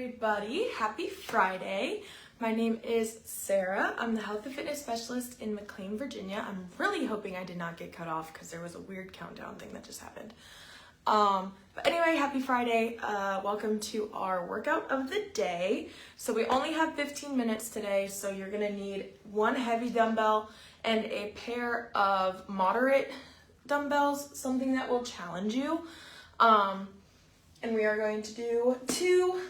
everybody. Happy Friday. My name is Sarah. I'm the health and fitness specialist in McLean, Virginia. I'm really hoping I did not get cut off because there was a weird countdown thing that just happened. But anyway, happy Friday. Welcome to our workout of the day. So we only have 15 minutes today, so you're gonna need one heavy dumbbell and a pair of moderate dumbbells, something that will challenge you. And we are going to do 2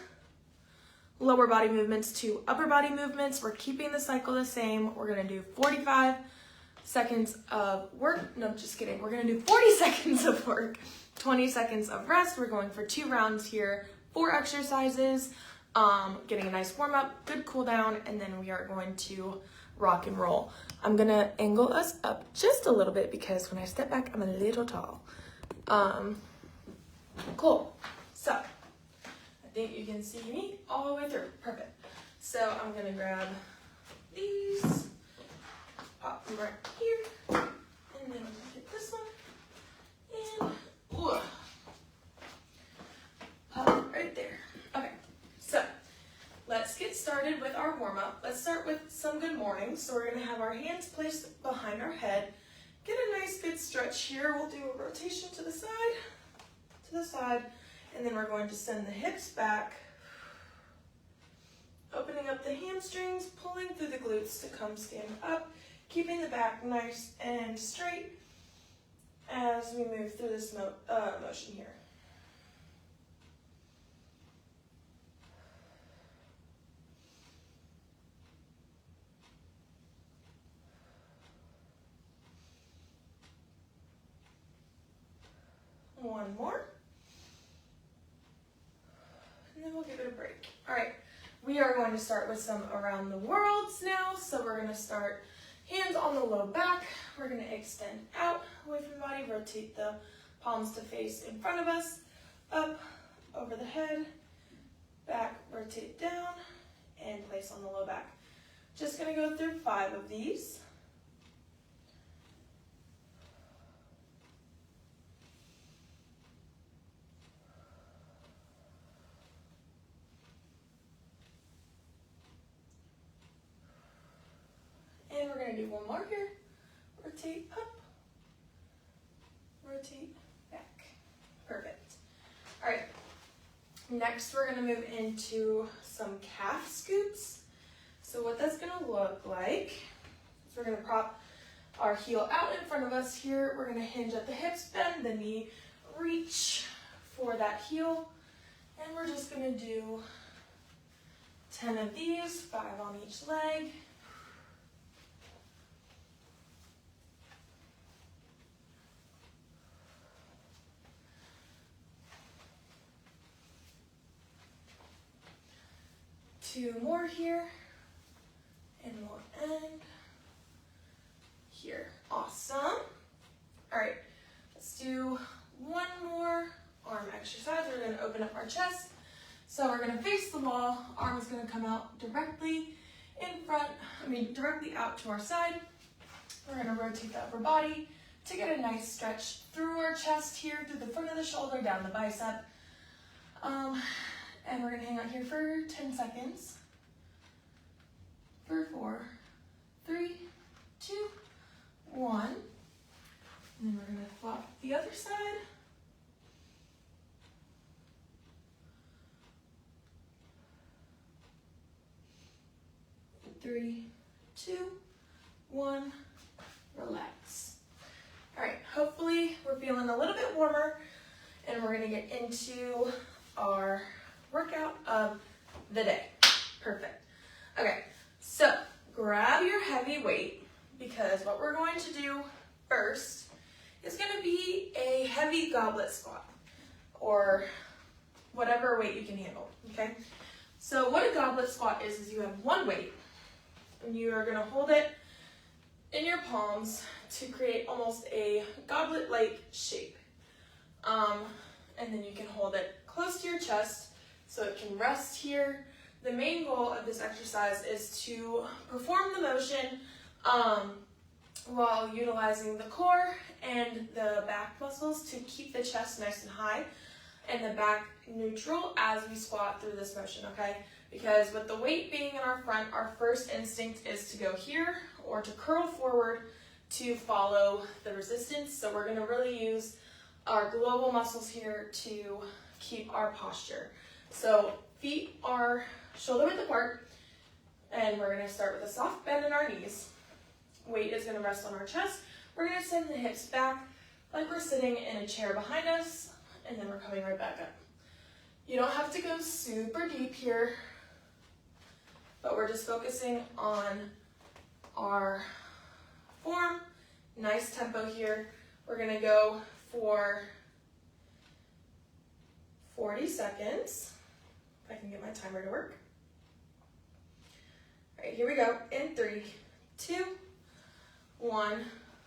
lower body movements, 2 upper body movements. We're keeping the cycle the same. We're gonna do 45 seconds of work. No, just kidding. We're gonna do 40 seconds of work, 20 seconds of rest. We're going for 2 rounds here, 4 exercises, getting a nice warm up, good cool down, and then we are going to rock and roll. I'm gonna angle us up just a little bit because when I step back, I'm a little tall. Cool. So, I think you can see me all the way through. Perfect. So, I'm going to grab these, pop them right here, and then I'm going to get this one, and pop it right there. Okay, so, let's get started with our warm-up. Let's start with some good morning. So, we're going to have our hands placed behind our head. Get a nice good stretch here. We'll do a rotation to the side, and then we're going to send the hips back, opening up the hamstrings, pulling through the glutes to come stand up, keeping the back nice and straight as we move through this motion here. One more. And then we'll give it a break. All right, we are going to start with some around the worlds now. So we're going to start hands on the low back. We're going to extend out away from the body, rotate the palms to face in front of us, up, over the head, back, rotate down, and place on the low back. Just going to go through 5 of these. And we're going to do one more here. Rotate up, rotate back. Perfect. All right. Next, we're going to move into some calf scoots. So what that's going to look like is we're going to prop our heel out in front of us here. We're going to hinge at the hips, bend the knee, reach for that heel. And we're just going to do 10 of these, 5 on each leg. Two more here, and we'll end here. Awesome. All right, let's do one more arm exercise. We're going to open up our chest. So we're going to face the wall. Arm is going to come out directly directly out to our side. We're going to rotate the upper body to get a nice stretch through our chest here, through the front of the shoulder, down the bicep. And we're going to hang out here for 10 seconds. For 4, 3, 2, 1. And then we're going to flop the other side. 3, 2, 1. Relax. All right, hopefully we're feeling a little bit warmer, and we're going to get into our workout of the day. Perfect. Okay, so grab your heavy weight, because what we're going to do first is going to be a heavy goblet squat, or whatever weight you can handle, okay? So what a goblet squat is you have one weight, and you are going to hold it in your palms to create almost a goblet-like shape. And then you can hold it close to your chest, so it can rest here. The main goal of this exercise is to perform the motion while utilizing the core and the back muscles to keep the chest nice and high and the back neutral as we squat through this motion, okay? Because with the weight being in our front, our first instinct is to go here or to curl forward to follow the resistance. So we're gonna really use our global muscles here to keep our posture. So feet are shoulder width apart, and we're gonna start with a soft bend in our knees. Weight is gonna rest on our chest. We're gonna send the hips back like we're sitting in a chair behind us, and then we're coming right back up. You don't have to go super deep here, but we're just focusing on our form. Nice tempo here. We're gonna go for 40 seconds. If I can get my timer to work. All right, here we go. In 3, 2, 1,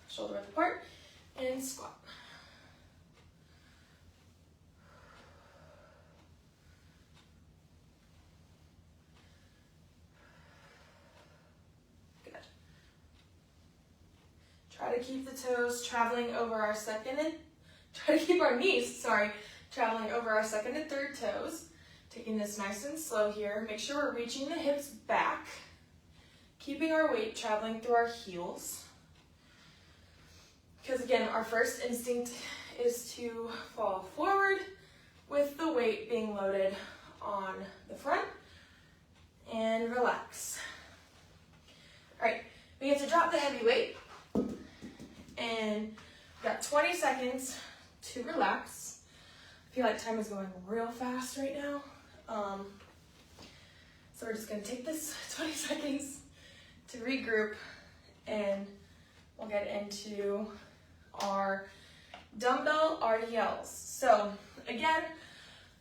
shoulder width apart, and squat. Good. Try to keep the toes traveling over our try to keep our knees, traveling over our second and third toes. Taking this nice and slow here. Make sure we're reaching the hips back, keeping our weight traveling through our heels. Because again, our first instinct is to fall forward with the weight being loaded on the front, and relax. All right, we get to drop the heavy weight, and we've got 20 seconds to relax. I feel like time is going real fast right now. So we're just gonna take this 20 seconds to regroup, and we'll get into our dumbbell RDLs. So again,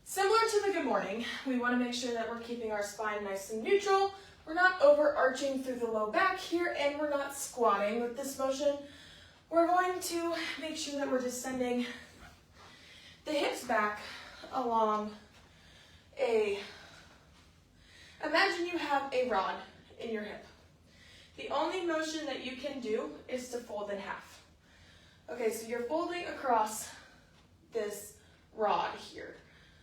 similar to the good morning, we wanna make sure that we're keeping our spine nice and neutral. We're not overarching through the low back here, and we're not squatting with this motion. We're going to make sure that we're just sending the hips back along imagine you have a rod in your hip. The only motion that you can do is to fold in half. Okay, so you're folding across this rod here,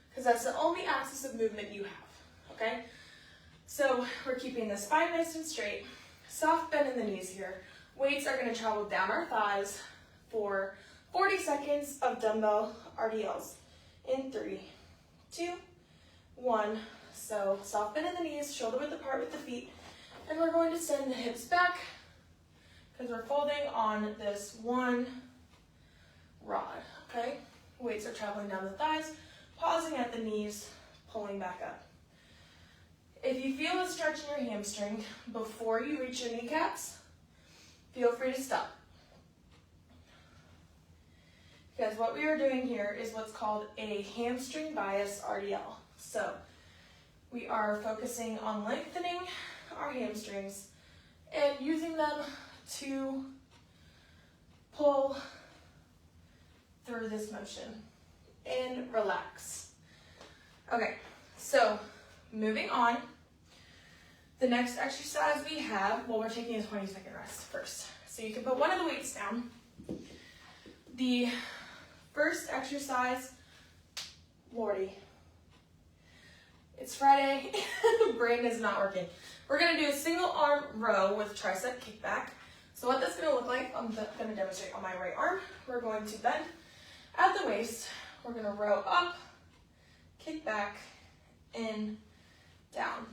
because that's the only axis of movement you have, okay? So we're keeping the spine nice and straight, soft bend in the knees here. Weights are gonna travel down our thighs for 40 seconds of dumbbell RDLs. In 3, 2, 1. So soft bend in the knees, shoulder width apart with the feet, and we're going to send the hips back because we're folding on this one rod, okay? Weights are traveling down the thighs, pausing at the knees, pulling back up. If you feel a stretch in your hamstring before you reach your kneecaps, feel free to stop. Because what we are doing here is what's called a hamstring bias RDL. So we are focusing on lengthening our hamstrings and using them to pull through this motion and relax. Okay, so moving on. The next exercise we have, well, we're taking a 20-second rest first. So you can put one of the weights down. The first exercise, Lordy, it's Friday, brain is not working. We're gonna do a single arm row with tricep kickback. So what that's gonna look like, I'm gonna demonstrate on my right arm. We're going to bend at the waist. We're gonna row up, kick back, in, down.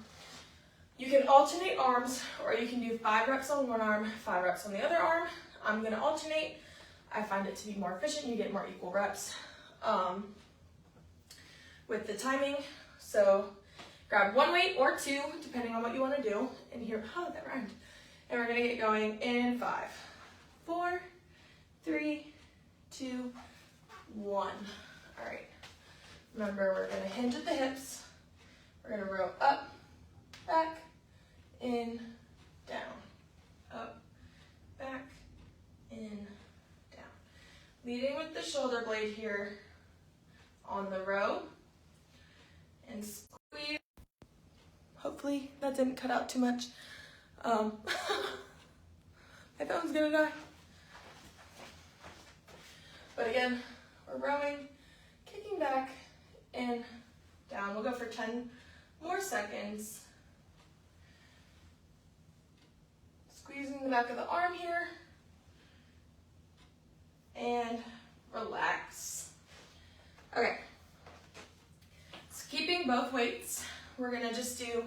You can alternate arms, or you can do 5 reps on one arm, 5 reps on the other arm. I'm gonna alternate. I find it to be more efficient. You get more equal reps with the timing. So grab one weight or 2, depending on what you want to do. And here, that rhymed. And we're gonna get going in 5, 4, 3, 2, 1. All right. Remember, we're gonna hinge at the hips. We're gonna row up, back, in, down, up, back, in, down. Leading with the shoulder blade here on the row, and squeeze. Hopefully that didn't cut out too much. My phone's gonna die. But again, we're rowing, kicking back, in, we'll go for 10 more seconds. Squeezing the back of the arm here. And relax. Okay. So keeping both weights, we're gonna just do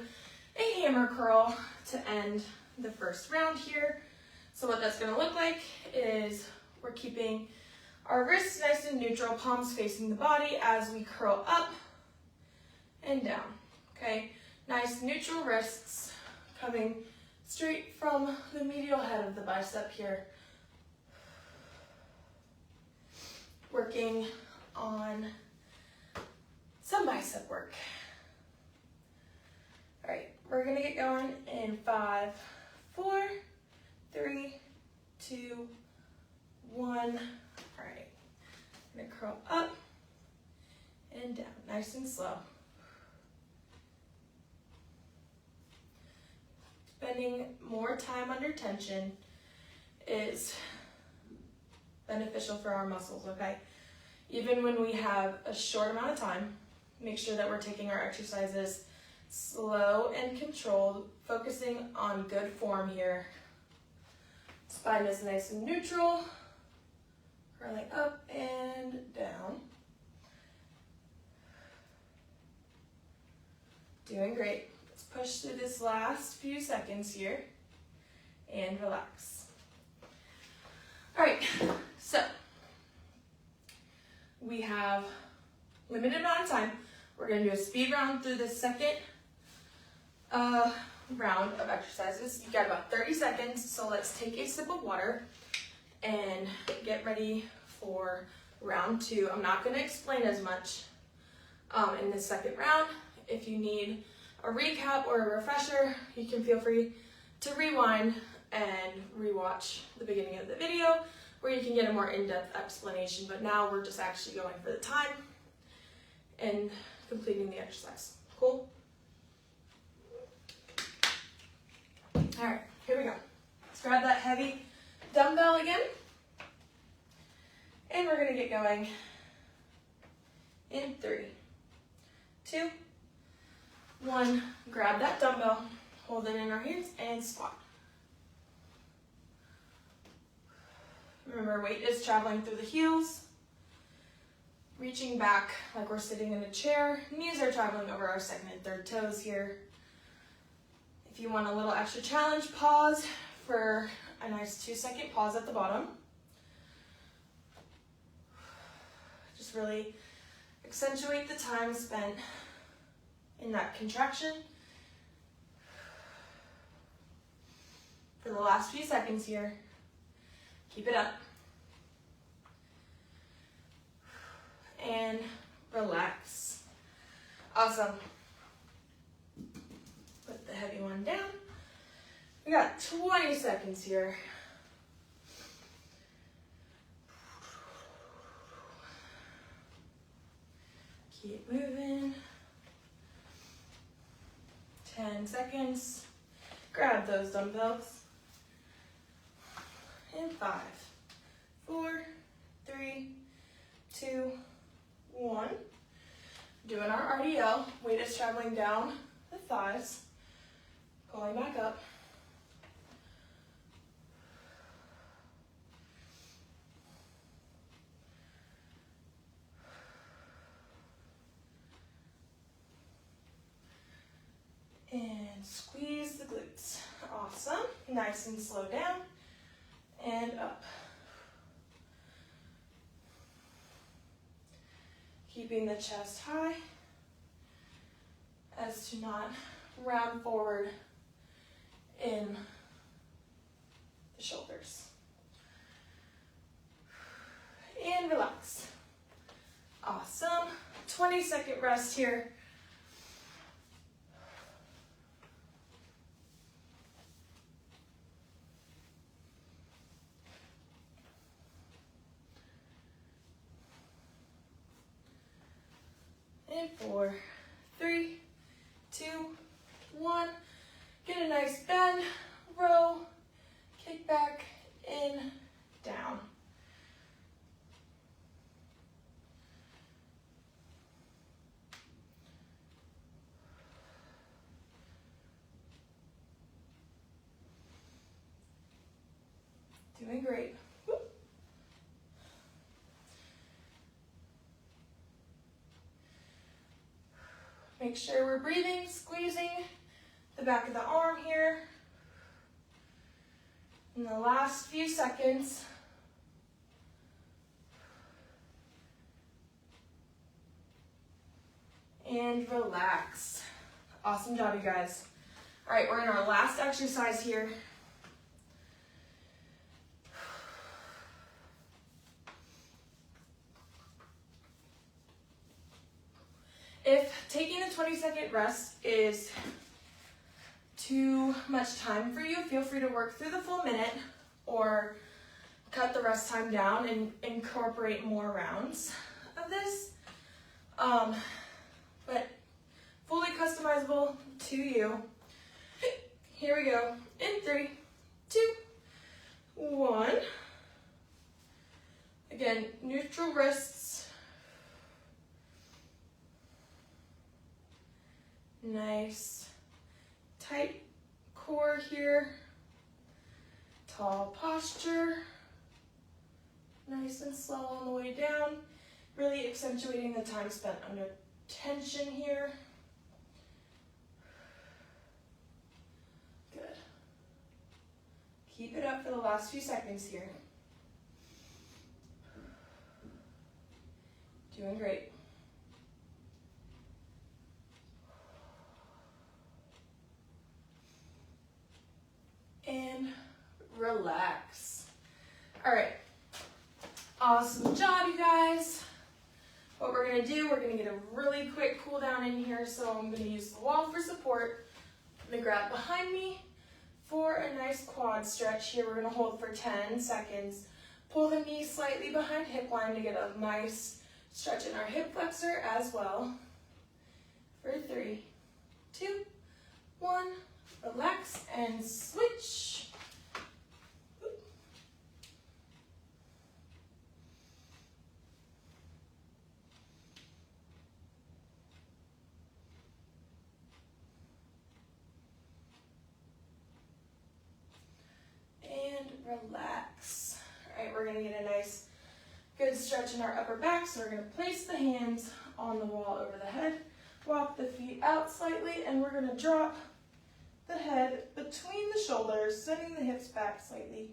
a hammer curl to end the first round here. So what that's gonna look like is we're keeping our wrists nice and neutral, palms facing the body as we curl up and down, okay? Nice neutral wrists coming straight from the medial head of the bicep here. Working on some bicep work. All right, we're gonna get going in 5, 4, 3, 2, 1. All right, I'm gonna curl up and down, nice and slow. Spending more time under tension is beneficial for our muscles, okay? Even when we have a short amount of time, make sure that we're taking our exercises slow and controlled, focusing on good form here. Spine is nice and neutral, curling up and down. Doing great. Let's push through this last few seconds here and relax. All right, so we have limited amount of time. We're gonna do a speed round through the second round of exercises. You got about 30 seconds, so let's take a sip of water and get ready for round 2. I'm not gonna explain as much in the second round. If you need a recap or a refresher, you can feel free to rewind and rewatch the beginning of the video where you can get a more in-depth explanation. But now we're just actually going for the time and completing the exercise. Cool? All right, here we go. Let's grab that heavy dumbbell again. And we're gonna get going in 3, 2, 1. Grab that dumbbell, hold it in our hands, and squat. Remember, weight is traveling through the heels, reaching back like we're sitting in a chair. Knees are traveling over our second and third toes here. If you want a little extra challenge, pause for a nice 2-second pause at the bottom. Just really accentuate the time spent in that contraction. For the last few seconds here, keep it up. And relax. Awesome. Put the heavy one down. We got 20 seconds here. Keep moving. 10 seconds. Grab those dumbbells. In 5, 4, 3, 2, 1. Doing our RDL. Weight is traveling down the thighs. Pulling back up. And squeeze the glutes. Awesome. Nice and slow down. And up. Keeping the chest high as to not round forward in the shoulders. And relax. Awesome. 20-second rest here. And 4, 3, 2, 1. Get a nice bend, row, kick back, in, down. Make sure we're breathing, squeezing the back of the arm here. In the last few seconds. And relax. Awesome job, you guys. All right, we're in our last exercise here. If taking a 20-second rest is too much time for you, feel free to work through the full minute or cut the rest time down and incorporate more rounds of this. But fully customizable to you. Here we go. In 3, 2, 1. Again, neutral wrists. Nice tight core here. Tall posture. Nice and slow on the way down. Really accentuating the time spent under tension here. Good. Keep it up for the last few seconds here. Doing great. And relax. All right. Awesome job, you guys. What we're gonna do, we're gonna get a really quick cool down in here. So I'm gonna use the wall for support. I'm gonna grab behind me for a nice quad stretch here. We're gonna hold for 10 seconds. Pull the knee slightly behind hip line to get a nice stretch in our hip flexor as well. For 3, 2, 1, relax and switch. Relax. All right, we're gonna get a nice, good stretch in our upper back. So we're gonna place the hands on the wall over the head, walk the feet out slightly, and we're gonna drop the head between the shoulders, sending the hips back slightly,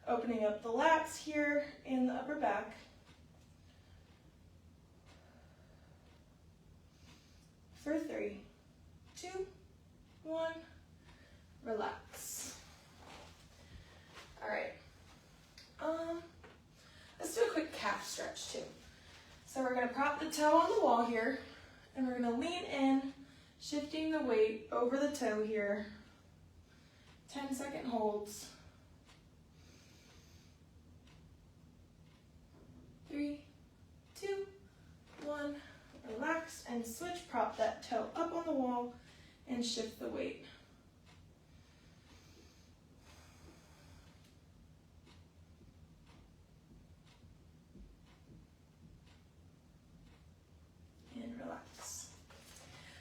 opening up the lats here in the upper back. For 3, 2, 1, relax. All right, let's do a quick calf stretch too. So we're gonna prop the toe on the wall here, and we're gonna lean in, shifting the weight over the toe here. 10-second holds. 3, 2, 1, relax and switch. Prop that toe up on the wall and shift the weight.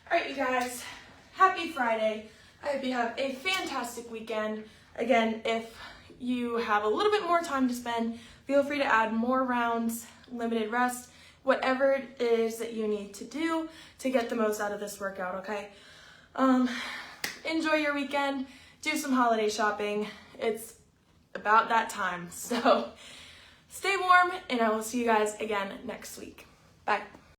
All right, you guys, happy Friday. I hope you have a fantastic weekend. Again, if you have a little bit more time to spend, feel free to add more rounds, limited rest, whatever it is that you need to do to get the most out of this workout, okay? Enjoy your weekend, do some holiday shopping. It's about that time, so stay warm, and I will see you guys again next week. Bye.